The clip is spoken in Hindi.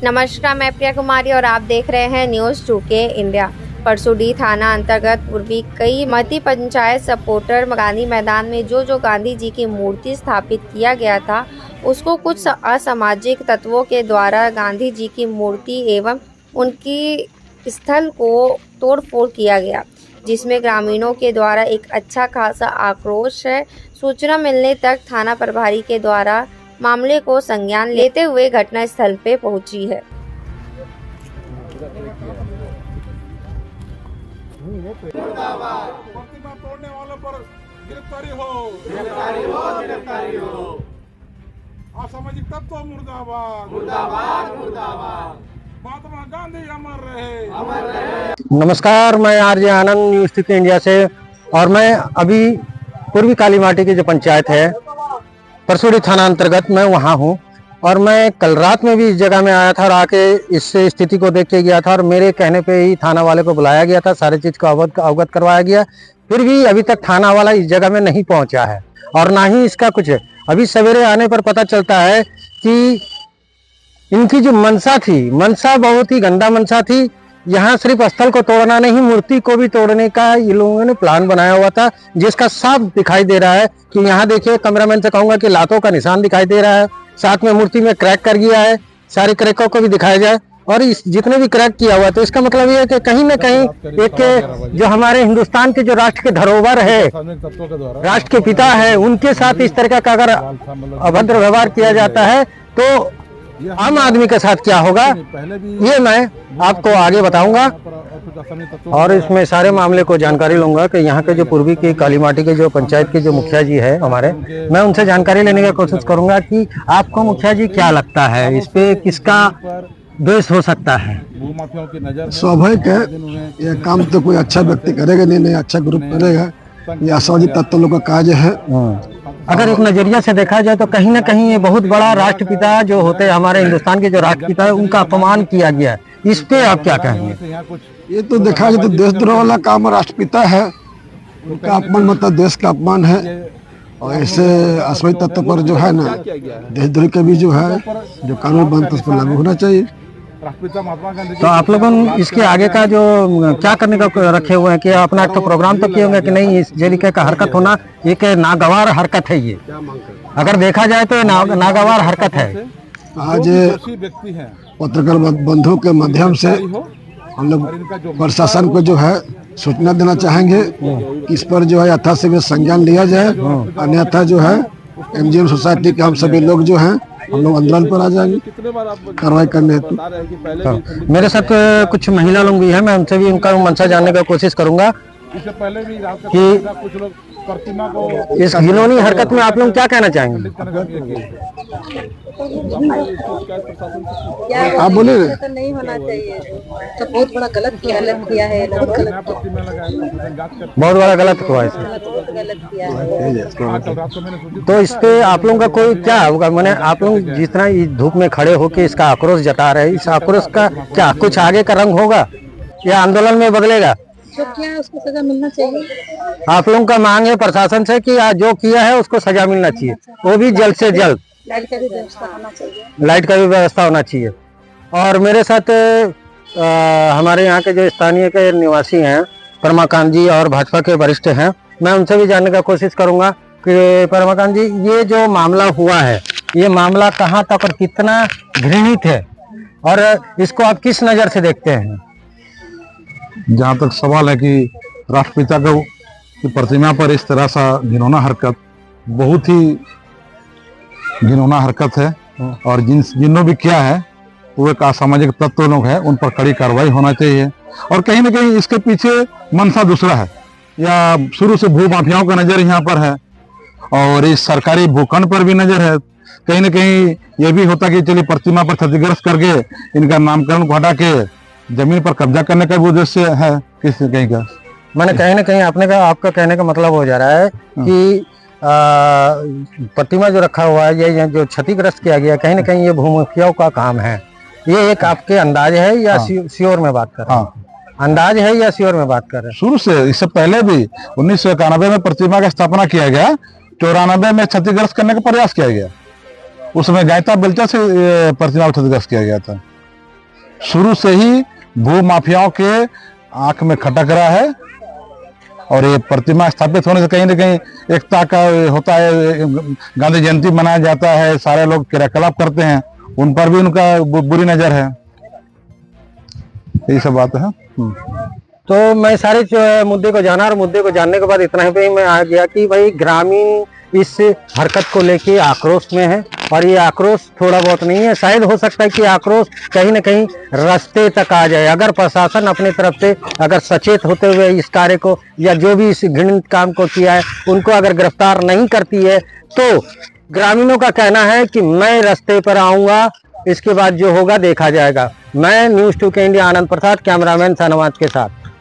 नमस्कार, मैं प्रिया कुमारी और आप देख रहे हैं न्यूज़ 2K इंडिया। परसुडी थाना अंतर्गत पूर्वी कई मती पंचायत सपोर्टर गांधी मैदान में जो गांधी जी की मूर्ति स्थापित किया गया था, उसको कुछ असामाजिक तत्वों के द्वारा गांधी जी की मूर्ति एवं उनकी स्थल को तोड़फोड़ किया गया, जिसमें ग्रामीणों के द्वारा एक अच्छा खासा आक्रोश है। सूचना मिलने तक थाना प्रभारी के द्वारा मामले को संज्ञान लेते हुए घटना स्थल पे पहुंची है। प्रतिमा तोड़ने वालों पर गिरफ्तारी हो। असामाजिक तत्व मुर्दाबाद। महात्मा गांधी अमर रहे। नमस्कार, मैं आरजे आनंद न्यूज़ 2K इंडिया से। और मैं अभी पूर्वी काली माटी की जो पंचायत है परसुडी थाना अंतर्गत, मैं वहाँ हूँ। और मैं कल रात में भी इस जगह में आया था और आके इस स्थिति को देख के गया था और मेरे कहने पे ही थाना वाले को बुलाया गया था, सारे चीज़ को अवगत करवाया गया। फिर भी अभी तक थाना वाला इस जगह में नहीं पहुँचा है और ना ही इसका कुछ है। अभी सवेरे आने पर पता चलता है कि इनकी जो मनसा थी, मनसा बहुत ही गंदा मनसा थी। यहाँ सिर्फ स्थल को तोड़ना नहीं, मूर्ति को भी तोड़ने का ये लोगों ने प्लान बनाया हुआ था, जिसका साफ दिखाई दे रहा है कि यहाँ देखिए, कैमरामैन से कहूंगा कि लातों का निशान दिखाई दे रहा है। साथ में मूर्ति में क्रैक कर गया है, सारे क्रैकों को भी दिखाया जाए। और इस जितने भी क्रैक किया हुआ है, तो इसका मतलब ये है कि कहीं ना कहीं एक जो हमारे हिंदुस्तान के जो राष्ट्र के धरोहर है, राष्ट्र के पिता है, उनके साथ इस तरह का अगर अभद्र व्यवहार किया जाता है तो आम आदमी के साथ क्या होगा, ये मैं आपको आगे बताऊंगा। और इसमें सारे मामले को जानकारी लूंगा कि यहाँ के जो पूर्वी की काली माटी के जो पंचायत के जो मुखिया जी है हमारे, मैं उनसे जानकारी लेने की कोशिश करूंगा कि आपको मुखिया जी क्या लगता है, इस पे किसका द्वेष हो सकता है। स्वाभाविक है, ये काम तो कोई अच्छा व्यक्ति करेगा नहीं अच्छा ग्रुप करेगा। ये असामाजिक तत्व लोग का कार्य है। अगर एक नजरिया से देखा जाए तो कहीं ना कहीं ये बहुत बड़ा राष्ट्रपिता जो होते हैं, हमारे हिंदुस्तान के जो राष्ट्रपिता है, उनका अपमान किया गया है। इस पे आप क्या कहेंगे? ये तो देखा जाए तो देशद्रोह वाला काम राष्ट्रपिता है, उनका अपमान मतलब देश का अपमान है। और ऐसे असामाजिक तत्व पर जो है ना, देशद्रोही का भी जो है जो कानून बनता है उस पर लागू होना चाहिए। तो आप लोगों इसके आगे का जो क्या करने का रखे हुए हैं कि अपना एक तो प्रोग्राम तो किए होंगे कि नहीं, इस तरीके का हरकत होना एक नागवार हरकत है। ये अगर देखा जाए तो नागवार हरकत है। आज पत्रकार बंधुओं के माध्यम से हम लोग प्रशासन को जो है सूचना देना चाहेंगे कि इस पर जो है यथाशीघ्र संज्ञान लिया जाए, अन्यथा जो है MGM सोसाइटी के हम सभी लोग जो हैं हम लोग आंदोलन पर आ जाएंगे कार्रवाई करने हेतु। मेरे साथ कुछ महिला लोग भी हैं, मैं उनसे भी उनका मनसा जानने का कोशिश करूंगा कि इस घिनौनी हरकत में आप लोग क्या कहना चाहेंगे। आप बोले तो नहीं होना चाहिए, तो बहुत बड़ा गलत किया है, बहुत गलत हुआ है। तो इस पे आप लोगों का कोई क्या होगा, मैंने आप लोग जिस तरह इस धूप में खड़े होकर इसका आक्रोश जता रहे हैं, इस आक्रोश का क्या कुछ आगे का रंग होगा या आंदोलन में बदलेगा? जो किया है उसको सजा मिलना चाहिए। आप लोगों का मांग है प्रशासन से कि जो किया है उसको सजा मिलना चाहिए, वो भी जल्द से जल्द। लाइट का भी व्यवस्था होना चाहिए। लाइट का भी व्यवस्था होना चाहिए। और मेरे साथ हमारे यहाँ के जो स्थानीय के निवासी हैं परमाकांत जी और भाजपा के वरिष्ठ हैं, मैं उनसे भी जानने का कोशिश करूंगा कि परमाकांत जी, ये जो मामला हुआ है, ये मामला कहाँ तक और कितना घृणित है और इसको आप किस नज़र से देखते हैं? जहाँ तक सवाल है कि राष्ट्रपिता की प्रतिमा पर इस तरह सा घिनौना हरकत, बहुत ही घिनौना हरकत है। और जिन्होंने भी किया है वो एक असामाजिक तत्व लोग हैं, उन पर कड़ी कार्रवाई होना चाहिए। और कहीं ना कहीं इसके पीछे मनसा दूसरा है, या शुरू से भू माफियाओं का नजर यहाँ पर है और इस सरकारी भूखंड पर भी नजर है। कहीं ना कहीं ये भी होता कि चलिए प्रतिमा पर क्षतिग्रस्त करके इनका नामकरण को हटा के जमीन पर कब्जा करने का भी उद्देश्य है किसी कहीं का। मैंने कहीं ना कहीं आपका कहने का मतलब हो जा रहा है कि प्रतिमा जो रखा हुआ है, ये जो क्षतिग्रस्त किया गया, कहीं ना कहीं ये भूमाफियाओं का काम है। ये एक आपके अंदाज है या श्योर में बात कर रहे हैं? अंदाज है या श्योर में बात कर रहे हैं? शुरू से, इससे पहले भी 1991 में प्रतिमा की स्थापना किया गया, 94 में क्षतिग्रस्त करने का प्रयास किया गया। उसमें गायता बेलचा से प्रतिमा क्षतिग्रस्त किया गया था। शुरू से ही भू माफियाओं के आंख में खटक रहा है। और ये प्रतिमा स्थापित होने से कहीं ना कहीं एकता का होता है, गांधी जयंती मनाया जाता है, सारे लोग क्रियाकलाप करते हैं, उन पर भी उनका बुरी नजर है। यही सब बात है। तो मैं सारे मुद्दे को जाना, और मुद्दे को जानने के बाद इतना ही पे मैं आ गया कि भाई ग्रामीण इस हरकत को लेके आक्रोश में है, और ये आक्रोश थोड़ा बहुत नहीं है, शायद हो सकता है कि आक्रोश कहीं ना कहीं रास्ते तक आ जाए। अगर प्रशासन अपने तरफ से अगर सचेत होते हुए इस कार्य को या जो भी इस घृणित काम को किया है उनको अगर गिरफ्तार नहीं करती है, तो ग्रामीणों का कहना है कि मैं रास्ते पर आऊंगा, इसके बाद जो होगा देखा जाएगा। मैं न्यूज़ 2 के इंडिया आनंद प्रसाद, कैमरामैन शाहनवाज के साथ।